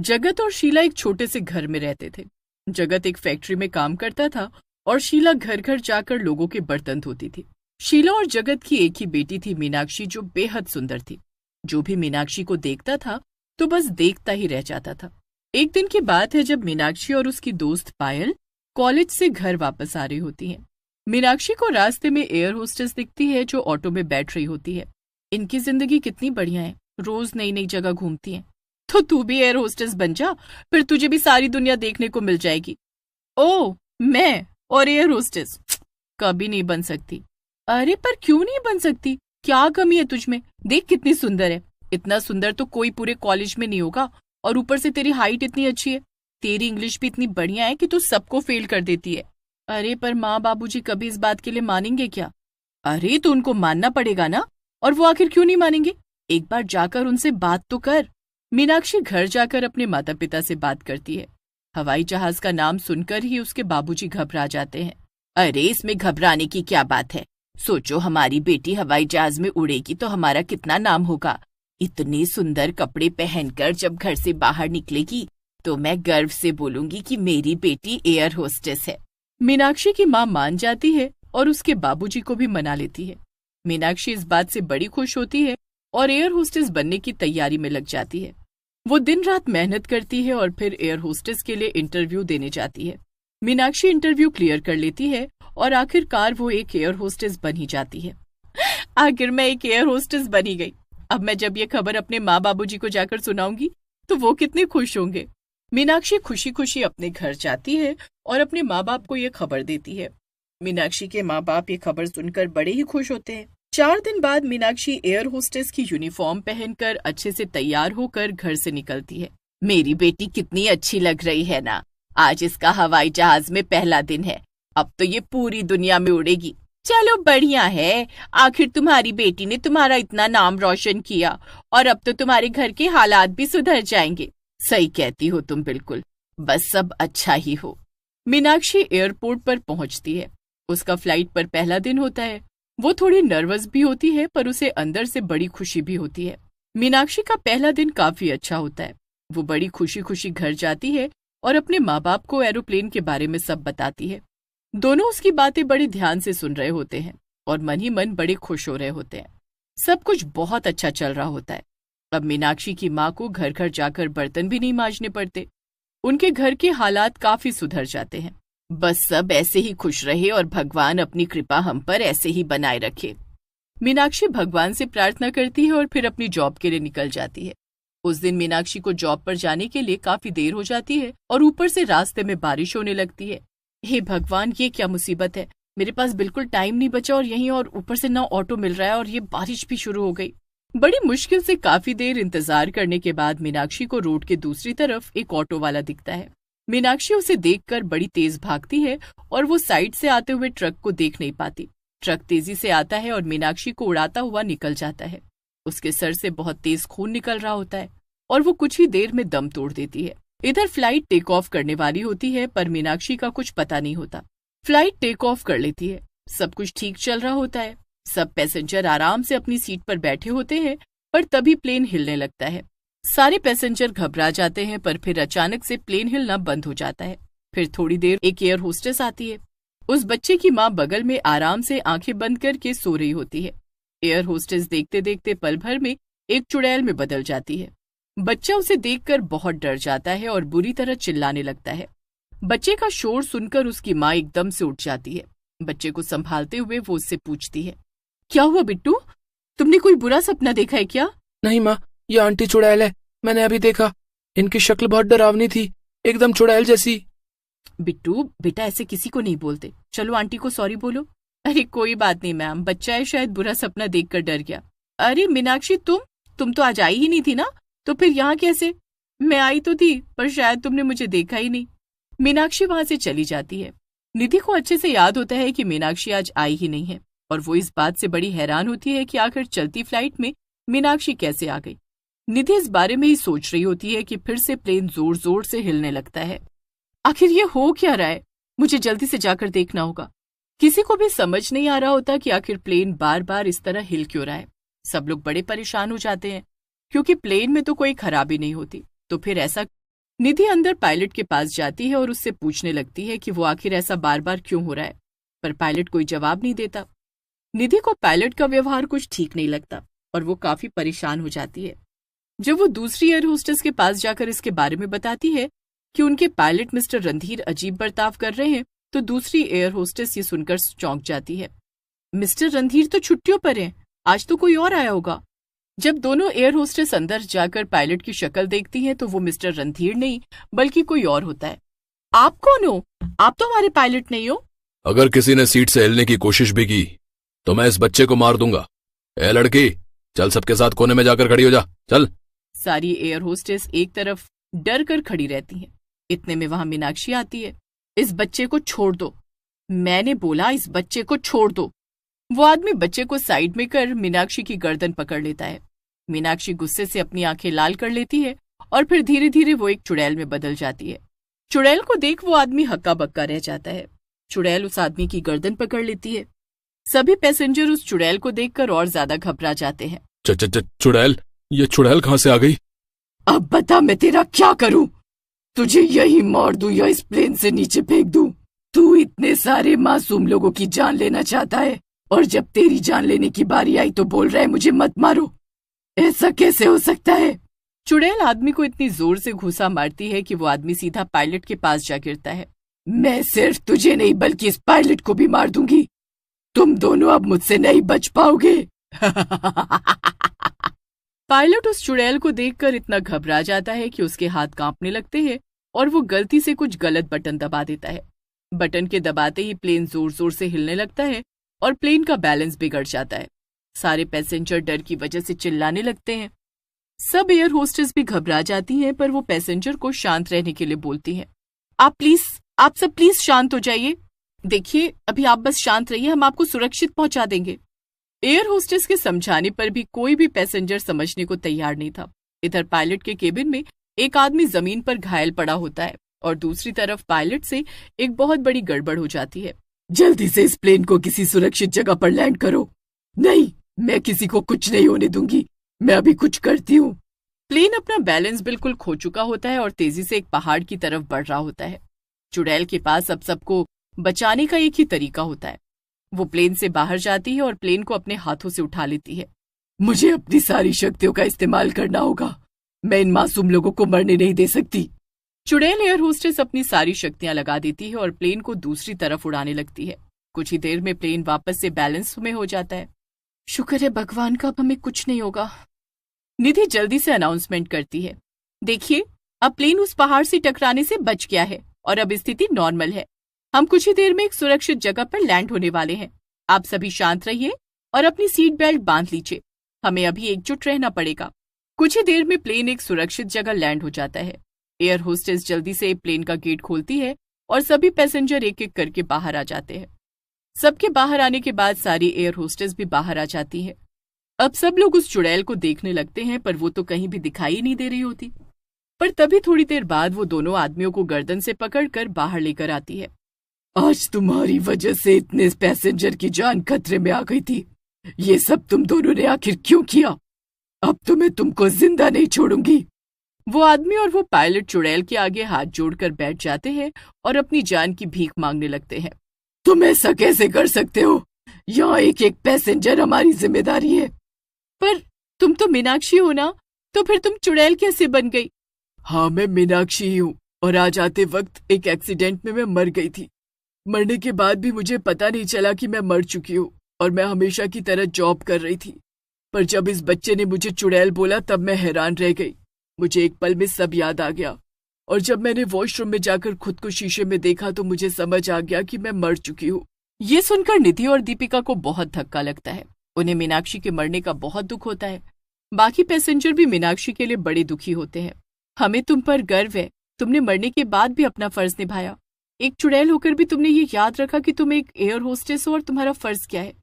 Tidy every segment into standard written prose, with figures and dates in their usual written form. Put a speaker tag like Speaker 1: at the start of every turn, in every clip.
Speaker 1: जगत और शीला एक छोटे से घर में रहते थे। जगत एक फैक्ट्री में काम करता था और शीला घर घर जाकर लोगों के बर्तन धोती थी। शीला और जगत की एक ही बेटी थी मीनाक्षी, जो बेहद सुंदर थी। जो भी मीनाक्षी को देखता था तो बस देखता ही रह जाता था। एक दिन की बात है जब मीनाक्षी और उसकी दोस्त पायल कॉलेज से घर वापस आ रही होती हैं। मीनाक्षी को रास्ते में एयर होस्टेस दिखती है जो ऑटो में बैठ रही होती है। इनकी जिंदगी कितनी बढ़िया है, रोज नई नई जगह घूमती हैं। तो तू भी एयर होस्टेस बन जा, फिर तुझे भी सारी दुनिया देखने को मिल जाएगी। ओह, मैं और एयर होस्टेस कभी नहीं बन सकती। अरे पर क्यों नहीं बन सकती? क्या कमी है तुझमें? देख कितनी सुंदर है। इतना सुंदर तो कोई पूरे कॉलेज में नहीं होगा, और ऊपर से तेरी हाइट इतनी अच्छी है। तेरी इंग्लिश भी इतनी बढ़िया है कि तू सबको फेल कर देती है। अरे पर माँ बाबूजी कभी इस बात के लिए मानेंगे क्या? अरे तो उनको मानना पड़ेगा ना, और वो आखिर क्यों नहीं मानेंगे? एक बार जाकर उनसे बात तो कर। मीनाक्षी घर जाकर अपने माता पिता से बात करती है। हवाई जहाज का नाम सुनकर ही उसके बाबूजी घबरा जाते हैं। अरे इसमें घबराने की क्या बात है? सोचो, हमारी बेटी हवाई जहाज में उड़ेगी तो हमारा कितना नाम होगा। इतने सुंदर कपड़े पहनकर जब घर से बाहर निकलेगी तो मैं गर्व से बोलूंगी कि मेरी बेटी एयर होस्टेस है। मीनाक्षी की माँ मान जाती है और उसके बाबूजी को भी मना लेती है। मीनाक्षी इस बात से बड़ी खुश होती है और एयर होस्टेस बनने की तैयारी में लग जाती है। वो दिन रात मेहनत करती है और फिर एयर होस्टेस के लिए इंटरव्यू देने जाती है। मीनाक्षी इंटरव्यू क्लियर कर लेती है और आखिरकार वो एक एयर होस्टेस बन ही जाती है। आखिर मैं एक एयर होस्टेस बनी गई। अब मैं जब ये खबर अपने माँ बाबूजी को जाकर सुनाऊंगी तो वो कितने खुश होंगे। मीनाक्षी खुशी खुशी अपने घर जाती है और अपने माँ बाप को ये खबर देती है। मीनाक्षी के माँ बाप ये खबर सुनकर बड़े ही खुश होते हैं। 4 दिन बाद मीनाक्षी एयर होस्टेस की यूनिफॉर्म पहनकर अच्छे से तैयार होकर घर से निकलती है। मेरी बेटी कितनी अच्छी लग रही है ना। आज इसका हवाई जहाज में पहला दिन है। अब तो ये पूरी दुनिया में उड़ेगी। चलो बढ़िया है, आखिर तुम्हारी बेटी ने तुम्हारा इतना नाम रोशन किया और अब तो तुम्हारे घर के हालात भी सुधर जाएंगे। सही कहती हो तुम, बिल्कुल, बस सब अच्छा ही हो। मीनाक्षी एयरपोर्ट पर पहुंचती है। उसका फ्लाइट पर पहला दिन होता है। वो थोड़ी नर्वस भी होती है पर उसे अंदर से बड़ी खुशी भी होती है। मीनाक्षी का पहला दिन काफी अच्छा होता है। वो बड़ी खुशी खुशी घर जाती है और अपने माँ बाप को एरोप्लेन के बारे में सब बताती है। दोनों उसकी बातें बड़े ध्यान से सुन रहे होते हैं और मन ही मन बड़े खुश हो रहे होते हैं। सब कुछ बहुत अच्छा चल रहा होता है। अब मीनाक्षी की माँ को घर घर जाकर बर्तन भी नहीं मांजने पड़ते। उनके घर के हालात काफी सुधर जाते हैं। बस सब ऐसे ही खुश रहे और भगवान अपनी कृपा हम पर ऐसे ही बनाए रखे। मीनाक्षी भगवान से प्रार्थना करती है और फिर अपनी जॉब के लिए निकल जाती है। उस दिन मीनाक्षी को जॉब पर जाने के लिए काफी देर हो जाती है और ऊपर से रास्ते में बारिश होने लगती है। हे भगवान, ये क्या मुसीबत है। मेरे पास बिल्कुल टाइम नहीं बचा और यहीं और ऊपर से ना ऑटो मिल रहा है और ये बारिश भी शुरू हो गई। बड़ी मुश्किल से काफी देर इंतजार करने के बाद मीनाक्षी को रोड के दूसरी तरफ एक ऑटो वाला दिखता है। मीनाक्षी उसे देखकर बड़ी तेज भागती है और वो साइड से आते हुए ट्रक को देख नहीं पाती। ट्रक तेजी से आता है और मीनाक्षी को उड़ाता हुआ निकल जाता है। उसके सर से बहुत तेज खून निकल रहा होता है और वो कुछ ही देर में दम तोड़ देती है। इधर फ्लाइट टेक ऑफ करने वाली होती है पर मीनाक्षी का कुछ पता नहीं होता। फ्लाइट टेक ऑफ कर लेती है। सब कुछ ठीक चल रहा होता है। सब पैसेंजर आराम से अपनी सीट पर बैठे होते हैं पर तभी प्लेन हिलने लगता है। सारे पैसेंजर घबरा जाते हैं पर फिर अचानक से प्लेन हिलना बंद हो जाता है। फिर थोड़ी देर एक एयर होस्टेस आती है। उस बच्चे की माँ बगल में आराम से आंखें बंद करके सो रही होती है। एयर होस्टेस देखते देखते पल भर में एक चुड़ैल में बदल जाती है। बच्चा उसे देखकर बहुत डर जाता है और बुरी तरह चिल्लाने लगता है। बच्चे का शोर सुनकर उसकी माँ एकदम से उठ जाती है। बच्चे को संभालते हुए वो उससे पूछती है, क्या हुआ बिट्टू? तुमने कोई बुरा सपना देखा है क्या?
Speaker 2: नहीं माँ, ये आंटी चुड़ैल है। मैंने अभी देखा। इनकी शक्ल बहुत डरावनी थी, एकदम चुड़ैल जैसी।
Speaker 1: बिट्टू बेटा, ऐसे किसी को नहीं बोलते। चलो आंटी को सॉरी बोलो। अरे कोई बात नहीं मैम, बच्चा है, शायद बुरा सपना देखकर डर गया। अरे मीनाक्षी, तुम तो आज आई ही नहीं थी ना, तो फिर यहाँ कैसे? मैं आई तो थी पर शायद तुमने मुझे देखा ही नहीं। मीनाक्षी वहां से चली जाती है। निधि को अच्छे से याद होता है कि मीनाक्षी आज आई ही नहीं है और वो इस बात से बड़ी हैरान होती है कि आखिर चलती फ्लाइट में मीनाक्षी कैसे आ गई। निधि इस बारे में ही सोच रही होती है कि फिर से प्लेन जोर जोर से हिलने लगता है। आखिर ये हो क्या रहा है? मुझे जल्दी से जाकर देखना होगा। किसी को भी समझ नहीं आ रहा होता कि आखिर प्लेन बार बार इस तरह हिल क्यों रहा है। सब लोग बड़े परेशान हो जाते हैं क्योंकि प्लेन में तो कोई खराबी नहीं होती, तो फिर ऐसा निधि अंदर पायलट के पास जाती है और उससे पूछने लगती है कि वो आखिर ऐसा बार बार क्यों हो रहा है, पर पायलट कोई जवाब नहीं देता। निधि को पायलट का व्यवहार कुछ ठीक नहीं लगता और वो काफी परेशान हो जाती है। जब वो दूसरी एयर होस्टेस के पास जाकर इसके बारे में बताती है कि उनके पायलट मिस्टर रणधीर अजीब बर्ताव कर रहे हैं, तो दूसरी एयर होस्टेस ये सुनकर चौंक जाती है। मिस्टर रणधीर तो छुट्टियों पर हैं, आज तो कोई और आया होगा। जब दोनों एयर होस्टेस अंदर जाकर पायलट की शक्ल देखती हैं तो वो मिस्टर रणधीर नहीं बल्कि कोई और होता है। आप कौन हो? आप तो हमारे पायलट नहीं हो।
Speaker 3: अगर किसी ने सीट से हिलने की कोशिश भी की तो मैं इस बच्चे को मार दूंगा। ए लड़की, चल सबके साथ कोने में जाकर खड़ी हो जा, चल।
Speaker 1: सारी एयर होस्टेस एक तरफ डर कर खड़ी रहती हैं। इतने में वहां मीनाक्षी आती है। इस बच्चे को छोड़ दो, मैंने बोला इस बच्चे को छोड़ दो। वो आदमी बच्चे को साइड में कर मीनाक्षी की गर्दन पकड़ लेता है। मीनाक्षी गुस्से से अपनी आंखें लाल कर लेती है और फिर धीरे धीरे वो एक चुड़ैल में बदल जाती है। चुड़ैल को देख वो आदमी हक्का बक्का रह जाता है। चुड़ैल उस आदमी की गर्दन पकड़ लेती है। सभी पैसेंजर उस चुड़ैल को देखकर और ज्यादा घबरा जाते हैं।
Speaker 3: चुड़ैल, ये चुड़ैल कहाँ से आ गई?
Speaker 1: अब बता मैं तेरा क्या करूं? तुझे यही मार दूं या इस प्लेन से नीचे फेंक दूं? तू इतने सारे मासूम लोगों की जान लेना चाहता है और जब तेरी जान लेने की बारी आई तो बोल रहा है मुझे मत मारो। ऐसा कैसे हो सकता है? चुड़ैल आदमी को इतनी जोर से घूंसा मारती है कि वो आदमी सीधा पायलट के पास जा गिरता है। मैं सिर्फ तुझे नहीं बल्कि इस पायलट को भी मार दूंगी। तुम दोनों अब मुझसे नहीं बच पाओगे। पायलट उस चुड़ैल को देखकर इतना घबरा जाता है कि उसके हाथ कांपने लगते हैं और वो गलती से कुछ गलत बटन दबा देता है। बटन के दबाते ही प्लेन जोर जोर से हिलने लगता है और प्लेन का बैलेंस बिगड़ जाता है। सारे पैसेंजर डर की वजह से चिल्लाने लगते हैं। सब एयर होस्टेस भी घबरा जाती हैं, पर वो पैसेंजर को शांत रहने के लिए बोलती हैं। आप सब प्लीज शांत हो जाइए। देखिए, अभी आप बस शांत रहिए, हम आपको सुरक्षित पहुंचा देंगे। एयर होस्टेस के समझाने पर भी कोई भी पैसेंजर समझने को तैयार नहीं था। इधर पायलट के केबिन में एक आदमी जमीन पर घायल पड़ा होता है और दूसरी तरफ पायलट से एक बहुत बड़ी गड़बड़ हो जाती है। जल्दी से इस प्लेन को किसी सुरक्षित जगह पर लैंड करो। नहीं, मैं किसी को कुछ नहीं होने दूंगी, मैं अभी कुछ करती हूँ। प्लेन अपना बैलेंस बिल्कुल खो चुका होता है और तेजी से एक पहाड़ की तरफ बढ़ रहा होता है। चुड़ैल के पास अब सबको बचाने का एक ही तरीका होता है। वो प्लेन से बाहर जाती है और प्लेन को अपने हाथों से उठा लेती है। मुझे अपनी सारी शक्तियों का इस्तेमाल करना होगा, मैं इन मासूम लोगों को मरने नहीं दे सकती। चुड़ैल एयर होस्टेस अपनी सारी शक्तियां लगा देती है और प्लेन को दूसरी तरफ उड़ाने लगती है। कुछ ही देर में प्लेन वापस से बैलेंस में हो जाता है। शुक्र है भगवान का, अब हमें कुछ नहीं होगा। निधि जल्दी से अनाउंसमेंट करती है। देखिए, अब प्लेन उस पहाड़ से टकराने से बच गया है और अब स्थिति नॉर्मल है। हम कुछ ही देर में एक सुरक्षित जगह पर लैंड होने वाले हैं। आप सभी शांत रहिए और अपनी सीट बेल्ट बांध लीजिए। हमें अभी एकजुट रहना पड़ेगा। कुछ ही देर में प्लेन एक सुरक्षित जगह लैंड हो जाता है। एयर होस्टेस जल्दी से प्लेन का गेट खोलती है और सभी पैसेंजर एक एक करके बाहर आ जाते हैं। सबके बाहर आने के बाद सारी एयर होस्टेस भी बाहर आ जाती है। अब सब लोग उस चुड़ैल को देखने लगते हैं, पर वो तो कहीं भी दिखाई नहीं दे रही होती। पर तभी थोड़ी देर बाद वो दोनों आदमियों को गर्दन से पकड़कर बाहर लेकर आती है। आज तुम्हारी वजह से इतने पैसेंजर की जान खतरे में आ गई थी। ये सब तुम दोनों ने आखिर क्यों किया? अब तो मैं तुमको जिंदा नहीं छोड़ूंगी। वो आदमी और वो पायलट चुड़ैल के आगे हाथ जोड़कर बैठ जाते हैं और अपनी जान की भीख मांगने लगते हैं। तुम ऐसा कैसे कर सकते हो? यहाँ एक एक पैसेंजर हमारी जिम्मेदारी है। पर तुम तो मीनाक्षी हो ना, तो फिर तुम चुड़ैल कैसे बन गई? हाँ, मैं मीनाक्षी ही हूँ और आज आते वक्त एक एक्सीडेंट में मैं मर गई थी। मरने के बाद भी मुझे पता नहीं चला कि मैं मर चुकी हूँ और मैं हमेशा की तरह जॉब कर रही थी। पर जब इस बच्चे ने मुझे चुड़ैल बोला तब मैं हैरान रह गई। मुझे एक पल में सब याद आ गया और जब मैंने वॉशरूम में जाकर खुद को शीशे में देखा तो मुझे समझ आ गया कि मैं मर चुकी हूँ। ये सुनकर निधि और दीपिका को बहुत धक्का लगता है। उन्हें मीनाक्षी के मरने का बहुत दुख होता है। बाकी पैसेंजर भी मीनाक्षी के लिए बड़े दुखी होते हैं। हमें तुम पर गर्व है, तुमने मरने के बाद भी अपना फर्ज निभाया। एक चुड़ैल होकर भी तुमने ये याद रखा कि तुम एक एयर होस्टेस हो और तुम्हारा फर्ज क्या है।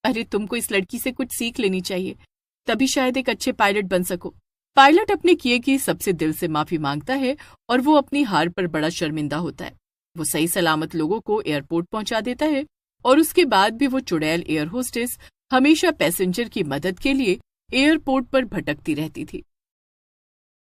Speaker 1: अरे, तुमको इस लड़की से कुछ सीख लेनी चाहिए, तभी शायद एक अच्छे पायलट बन सको। पायलट अपने किए की सबसे दिल से माफी मांगता है और वो अपनी हार पर बड़ा शर्मिंदा होता है। वो सही सलामत लोगों को एयरपोर्ट पहुंचा देता है और उसके बाद भी वो चुड़ैल एयर होस्टेस हमेशा पैसेंजर की मदद के लिए एयरपोर्ट पर भटकती रहती थी।